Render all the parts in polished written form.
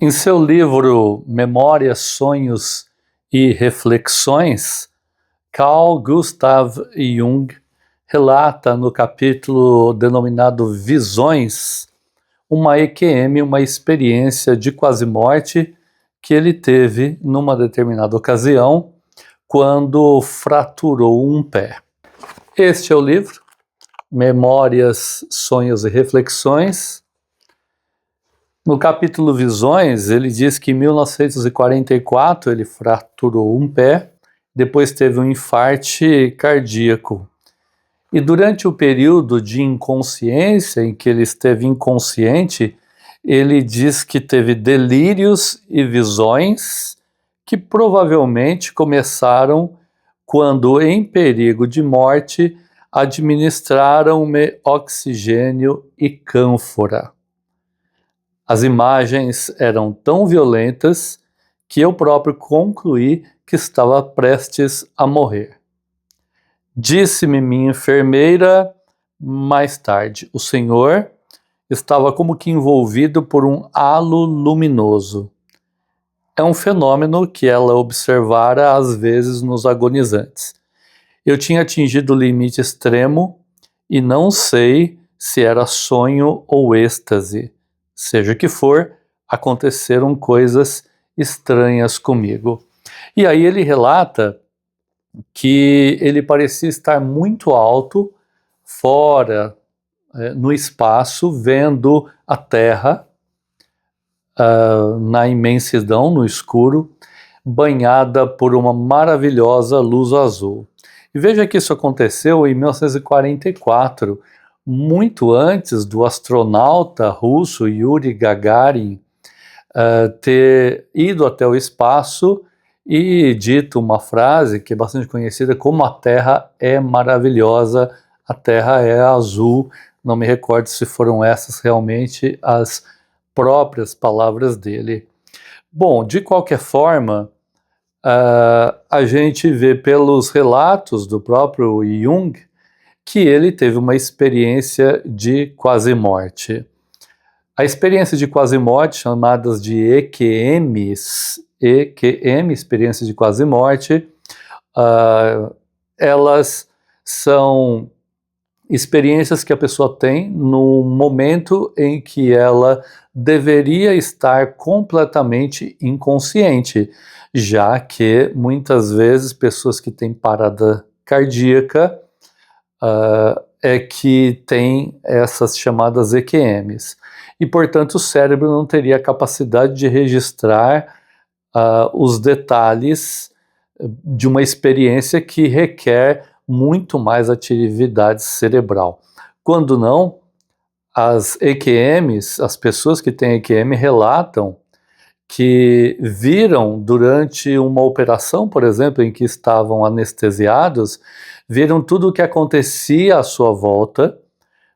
Em seu livro Memórias, Sonhos e Reflexões, Carl Gustav Jung relata no capítulo denominado Visões uma EQM, uma experiência de quase-morte que ele teve numa determinada ocasião quando fraturou um pé. Este é o livro, Memórias, Sonhos e Reflexões. No capítulo Visões, ele diz que em 1944 ele fraturou um pé, depois teve um infarte cardíaco. E durante o período de inconsciência, em que ele esteve inconsciente, ele diz que teve delírios e visões que provavelmente começaram quando, em perigo de morte, administraram-me oxigênio e cânfora. As imagens eram tão violentas que eu próprio concluí que estava prestes a morrer. Disse-me minha enfermeira mais tarde, o senhor estava como que envolvido por um halo luminoso. É um fenômeno que ela observara às vezes nos agonizantes. Eu tinha atingido o limite extremo e não sei se era sonho ou êxtase. Seja que for, aconteceram coisas estranhas comigo. E aí ele relata que ele parecia estar muito alto, fora, no espaço, vendo a Terra na imensidão, no escuro, banhada por uma maravilhosa luz azul. E veja que isso aconteceu em 1944, muito antes do astronauta russo Yuri Gagarin ter ido até o espaço e dito uma frase que é bastante conhecida como: a Terra é maravilhosa, a Terra é azul. Não me recordo se foram essas realmente as próprias palavras dele. Bom, de qualquer forma, a gente vê pelos relatos do próprio Jung que ele teve uma experiência de quase-morte. A experiência de quase-morte, chamadas de EQMs, experiências de quase-morte, elas são experiências que a pessoa tem no momento em que ela deveria estar completamente inconsciente, já que muitas vezes pessoas que têm parada cardíaca é que têm essas chamadas EQMs. E, portanto, o cérebro não teria a capacidade de registrar os detalhes de uma experiência que requer muito mais atividade cerebral. Quando não, as EQMs, as pessoas que têm EQM relatam que viram durante uma operação, por exemplo, em que estavam anestesiados, viram tudo o que acontecia à sua volta,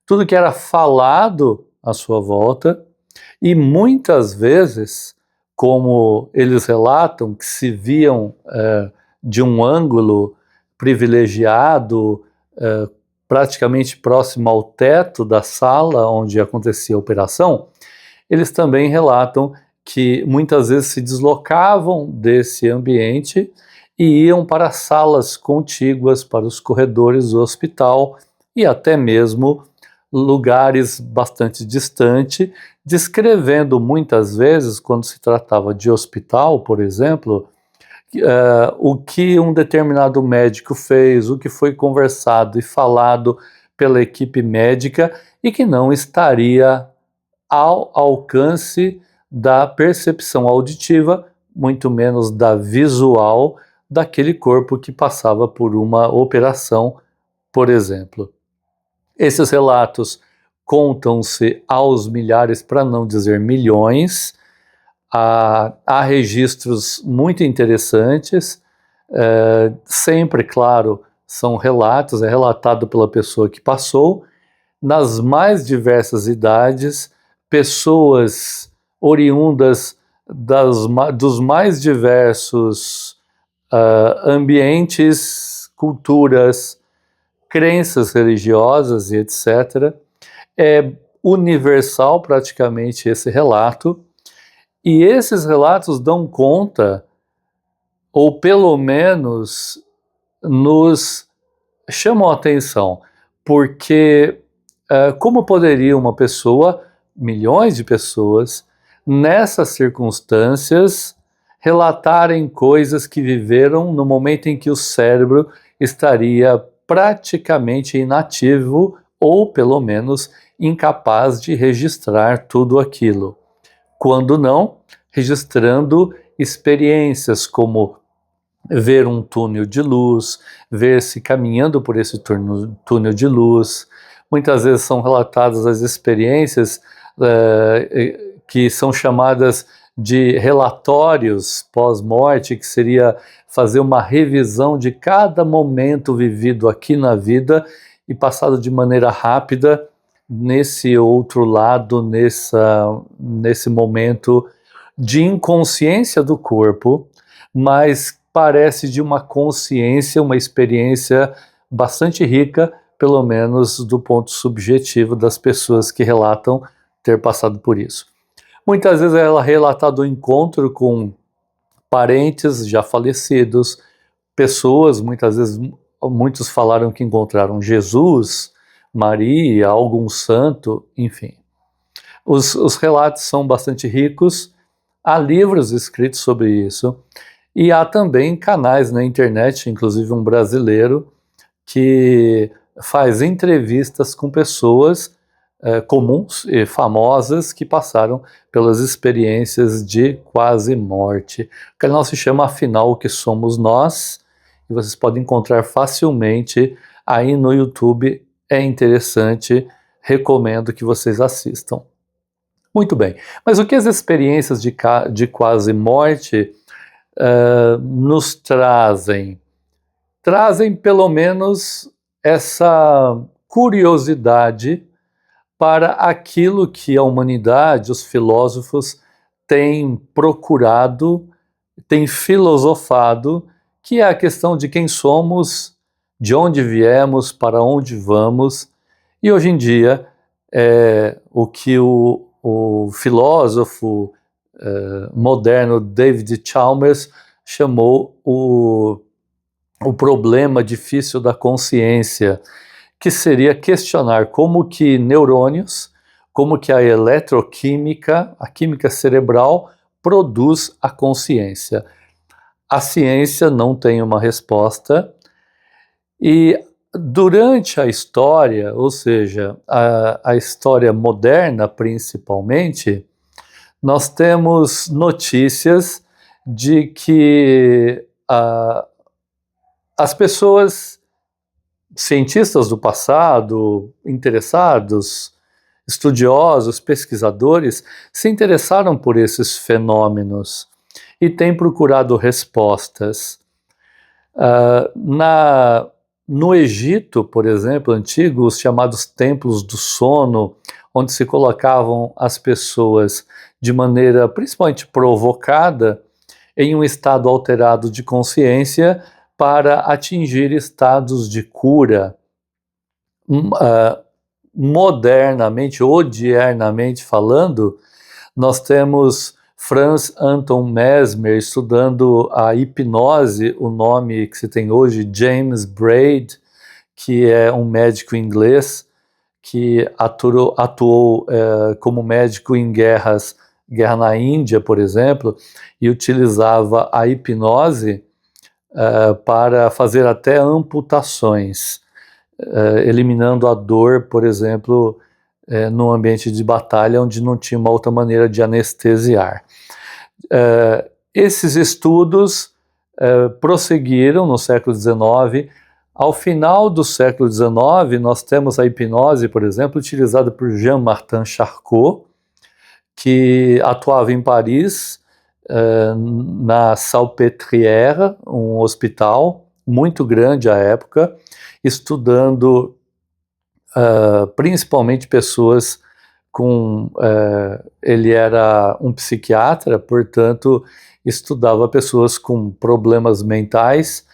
tudo que era falado à sua volta, e muitas vezes, como eles relatam, que se viam de um ângulo privilegiado, praticamente próximo ao teto da sala onde acontecia a operação, eles também relatam que muitas vezes se deslocavam desse ambiente e iam para salas contíguas, para os corredores do hospital e até mesmo lugares bastante distantes, descrevendo muitas vezes, quando se tratava de hospital, por exemplo, o que um determinado médico fez, o que foi conversado e falado pela equipe médica e que não estaria ao alcance da percepção auditiva, muito menos da visual, daquele corpo que passava por uma operação, por exemplo. Esses relatos contam-se aos milhares, para não dizer milhões. Há registros muito interessantes, sempre, claro, são relatos, é relatado pela pessoa que passou, nas mais diversas idades, pessoas oriundas dos mais diversos ambientes, culturas, crenças religiosas e etc. É universal praticamente esse relato, E esses relatos dão conta, ou pelo menos nos chamam a atenção, porque como poderia uma pessoa, milhões de pessoas, nessas circunstâncias, relatarem coisas que viveram no momento em que o cérebro estaria praticamente inativo ou, pelo menos, incapaz de registrar tudo aquilo. Quando não, registrando experiências como ver um túnel de luz, ver-se caminhando por esse túnel de luz. Muitas vezes são relatadas as experiências que são chamadas de relatórios pós-morte, que seria fazer uma revisão de cada momento vivido aqui na vida e passado de maneira rápida nesse outro lado, nesse momento de inconsciência do corpo, mas parece de uma consciência, uma experiência bastante rica, pelo menos do ponto subjetivo das pessoas que relatam ter passado por isso. Muitas vezes ela relata do encontro com parentes já falecidos, pessoas, muitas vezes, muitos falaram que encontraram Jesus, Maria, algum santo, enfim. Os relatos são bastante ricos, há livros escritos sobre isso, e há também canais na internet, inclusive um brasileiro, que faz entrevistas com pessoas comuns e famosas que passaram pelas experiências de quase morte. O canal se chama Afinal o que Somos Nós, e vocês podem encontrar facilmente aí no YouTube, é interessante, recomendo que vocês assistam. Muito bem, mas o que as experiências de quase morte nos trazem? Trazem pelo menos essa curiosidade para aquilo que a humanidade, os filósofos, têm procurado, têm filosofado, que é a questão de quem somos, de onde viemos, para onde vamos, e hoje em dia o que o filósofo moderno David Chalmers chamou o problema difícil da consciência, que seria questionar como que neurônios, como que a eletroquímica, a química cerebral, produz a consciência. A ciência não tem uma resposta, e durante a história, ou seja, a história moderna principalmente, nós temos notícias de que as pessoas, cientistas do passado, interessados, estudiosos, pesquisadores, se interessaram por esses fenômenos e têm procurado respostas. No Egito, por exemplo, antigo, os chamados templos do sono, onde se colocavam as pessoas de maneira principalmente provocada, em um estado alterado de consciência, para atingir estados de cura. Modernamente, odiernamente falando, nós temos Franz Anton Mesmer estudando a hipnose, o nome que se tem hoje, James Braid, que é um médico inglês que atuou como médico em guerra na Índia, por exemplo, e utilizava a hipnose para fazer até amputações, eliminando a dor, por exemplo, num ambiente de batalha onde não tinha uma outra maneira de anestesiar. Esses estudos prosseguiram no século XIX. Ao final do século XIX, nós temos a hipnose, por exemplo, utilizada por Jean-Martin Charcot, que atuava em Paris, na Salpêtrière, um hospital muito grande à época, estudando principalmente pessoas com... ele era um psiquiatra, portanto, estudava pessoas com problemas mentais,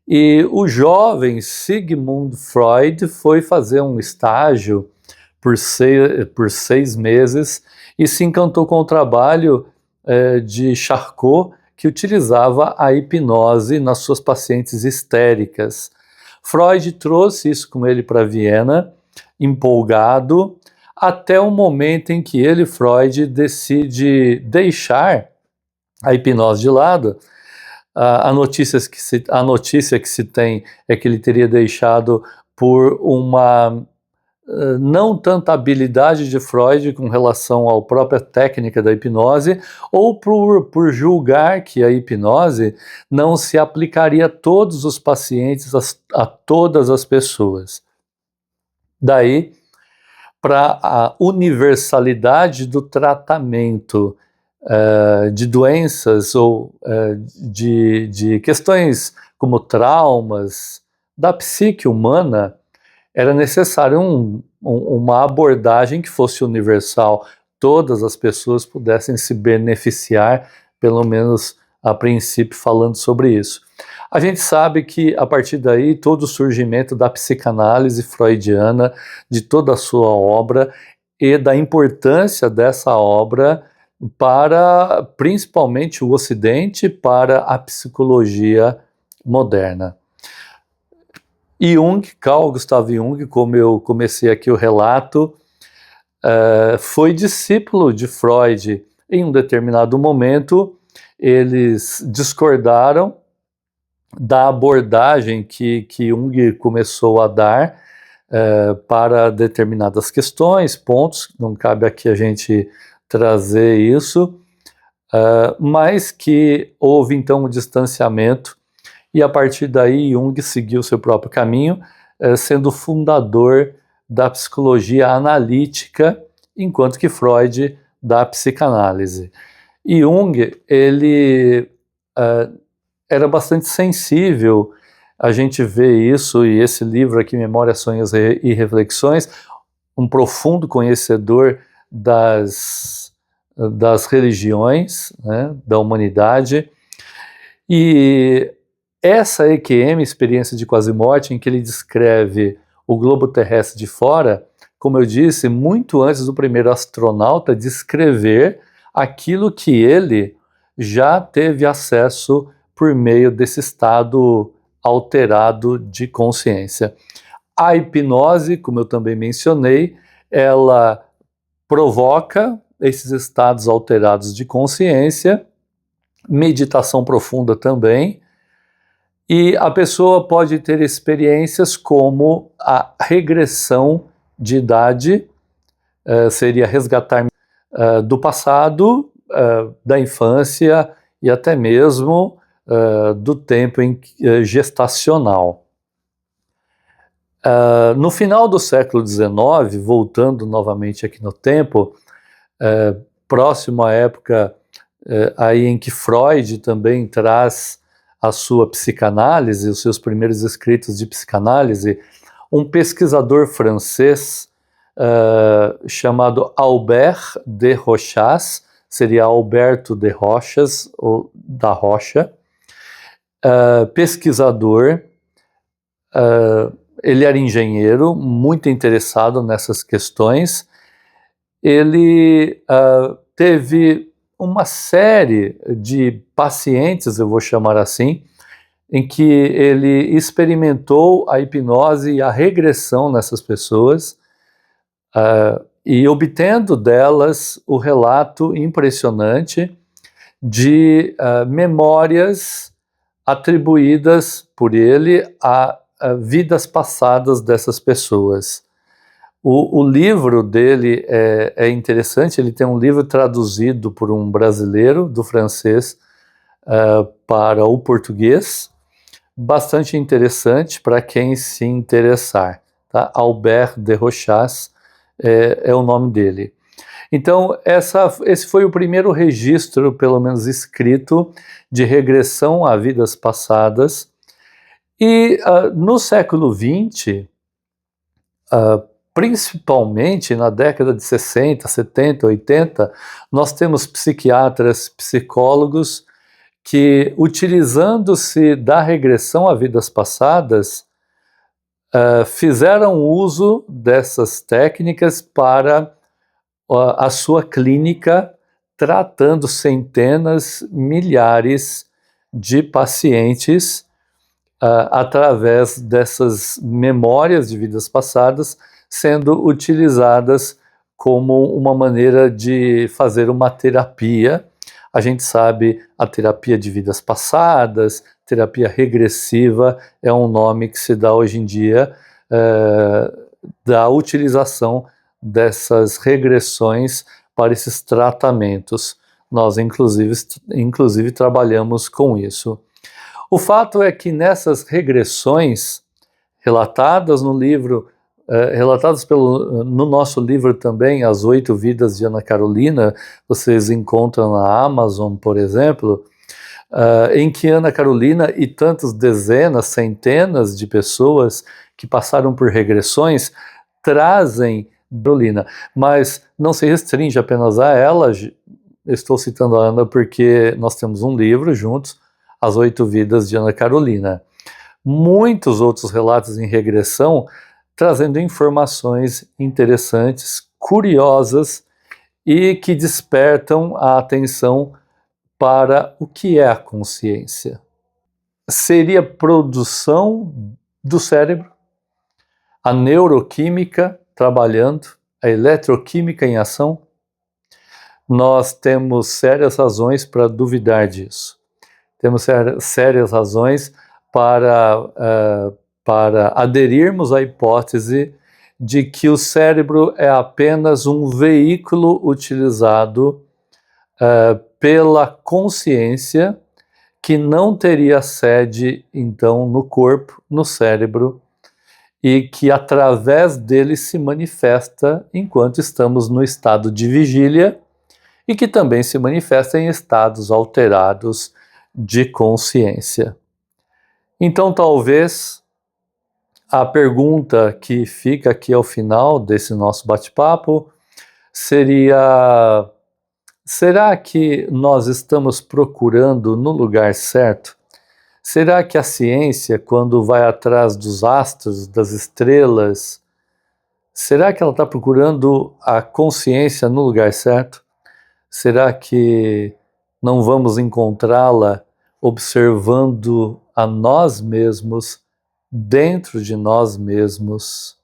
e o jovem Sigmund Freud foi fazer um estágio por 6 meses e se encantou com o trabalho de Charcot, que utilizava a hipnose nas suas pacientes histéricas. Freud trouxe isso com ele para Viena, empolgado, até o momento em que ele, Freud, decide deixar a hipnose de lado. A notícia que se tem é que ele teria deixado por uma não tanta habilidade de Freud com relação à própria técnica da hipnose, ou por julgar que a hipnose não se aplicaria a todos os pacientes, a todas as pessoas. Daí, para a universalidade do tratamento de doenças ou de questões como traumas da psique humana, era necessário uma abordagem que fosse universal, todas as pessoas pudessem se beneficiar, pelo menos a princípio, falando sobre isso. A gente sabe que, a partir daí, todo o surgimento da psicanálise freudiana, de toda a sua obra e da importância dessa obra para, principalmente, o Ocidente, para a psicologia moderna. Jung, Carl Gustav Jung, como eu comecei aqui o relato, foi discípulo de Freud. Em um determinado momento, eles discordaram da abordagem que Jung começou a dar para determinadas questões, pontos, não cabe aqui a gente trazer isso, mas que houve então um distanciamento, e a partir daí Jung seguiu seu próprio caminho, sendo fundador da psicologia analítica, enquanto que Freud da psicanálise. E Jung, ele era bastante sensível, a gente vê isso, e esse livro aqui, Memórias, Sonhos e Reflexões, um profundo conhecedor das religiões, né, da humanidade, e essa EQM, Experiência de Quase Morte, em que ele descreve o globo terrestre de fora, como eu disse, muito antes do primeiro astronauta descrever aquilo que ele já teve acesso por meio desse estado alterado de consciência. A hipnose, como eu também mencionei, ela provoca esses estados alterados de consciência, meditação profunda também, e a pessoa pode ter experiências como a regressão de idade, seria resgatar do passado, da infância e até mesmo do tempo gestacional. No final do século XIX, voltando novamente aqui no tempo, próximo à época aí em que Freud também traz a sua psicanálise, os seus primeiros escritos de psicanálise, um pesquisador francês chamado Albert de Rochas, seria Alberto de Rochas, ou da Rocha, pesquisador, ele era engenheiro, muito interessado nessas questões. Ele teve uma série de pacientes, eu vou chamar assim, em que ele experimentou a hipnose e a regressão nessas pessoas, e obtendo delas o relato impressionante de memórias atribuídas por ele a vidas passadas dessas pessoas. O livro dele é interessante, ele tem um livro traduzido por um brasileiro, do francês para o português, bastante interessante para quem se interessar. Tá? Albert de Rochas é o nome dele. Então, esse foi o primeiro registro, pelo menos escrito, de regressão a vidas passadas. E no século XX, principalmente na década de 60, 70, 80, nós temos psiquiatras, psicólogos que, utilizando-se da regressão a vidas passadas, fizeram uso dessas técnicas para a sua clínica tratando centenas, milhares de pacientes através dessas memórias de vidas passadas sendo utilizadas como uma maneira de fazer uma terapia. A gente sabe a terapia de vidas passadas, terapia regressiva é um nome que se dá hoje em dia da utilização dessas regressões para esses tratamentos. Nós, inclusive trabalhamos com isso. O fato é que nessas regressões relatadas no livro, relatadas no nosso livro também, As 8 Vidas de Ana Carolina, vocês encontram na Amazon, por exemplo, em que Ana Carolina e tantas dezenas, centenas de pessoas que passaram por regressões trazem Carolina, mas não se restringe apenas a ela. Estou citando a Ana porque nós temos um livro juntos, As 8 Vidas de Ana Carolina. Muitos outros relatos em regressão trazendo informações interessantes, curiosas e que despertam a atenção para o que é a consciência. Seria produção do cérebro, a neuroquímica trabalhando, a eletroquímica em ação? Nós temos sérias razões para duvidar disso. Temos sérias razões para aderirmos à hipótese de que o cérebro é apenas um veículo utilizado pela consciência, que não teria sede, então, no corpo, no cérebro, e que através dele se manifesta enquanto estamos no estado de vigília, e que também se manifesta em estados alterados de consciência. Então, talvez a pergunta que fica aqui ao final desse nosso bate-papo seria: será que nós estamos procurando no lugar certo? Será que a ciência, quando vai atrás dos astros, das estrelas, será que ela está procurando a consciência no lugar certo? Será que não vamos encontrá-la observando a nós mesmos, dentro de nós mesmos,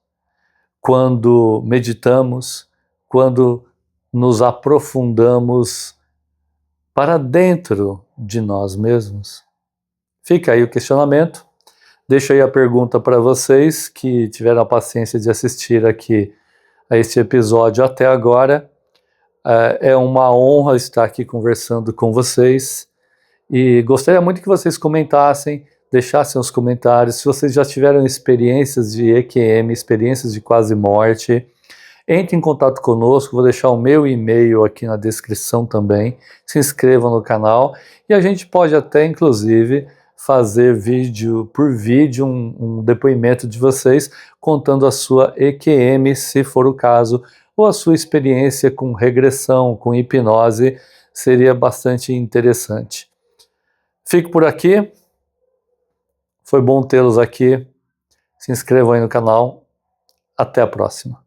quando meditamos, quando nos aprofundamos para dentro de nós mesmos? Fica aí o questionamento. Deixo aí a pergunta para vocês que tiveram a paciência de assistir aqui a este episódio até agora. É uma honra estar aqui conversando com vocês e gostaria muito que vocês comentassem, deixassem os comentários, se vocês já tiveram experiências de EQM, experiências de quase morte. Entre em contato conosco, vou deixar o meu e-mail aqui na descrição também, se inscrevam no canal e a gente pode até, inclusive, fazer vídeo por vídeo, um depoimento de vocês, contando a sua EQM, se for o caso, ou a sua experiência com regressão, com hipnose, seria bastante interessante. Fico por aqui, foi bom tê-los aqui, se inscrevam aí no canal, até a próxima.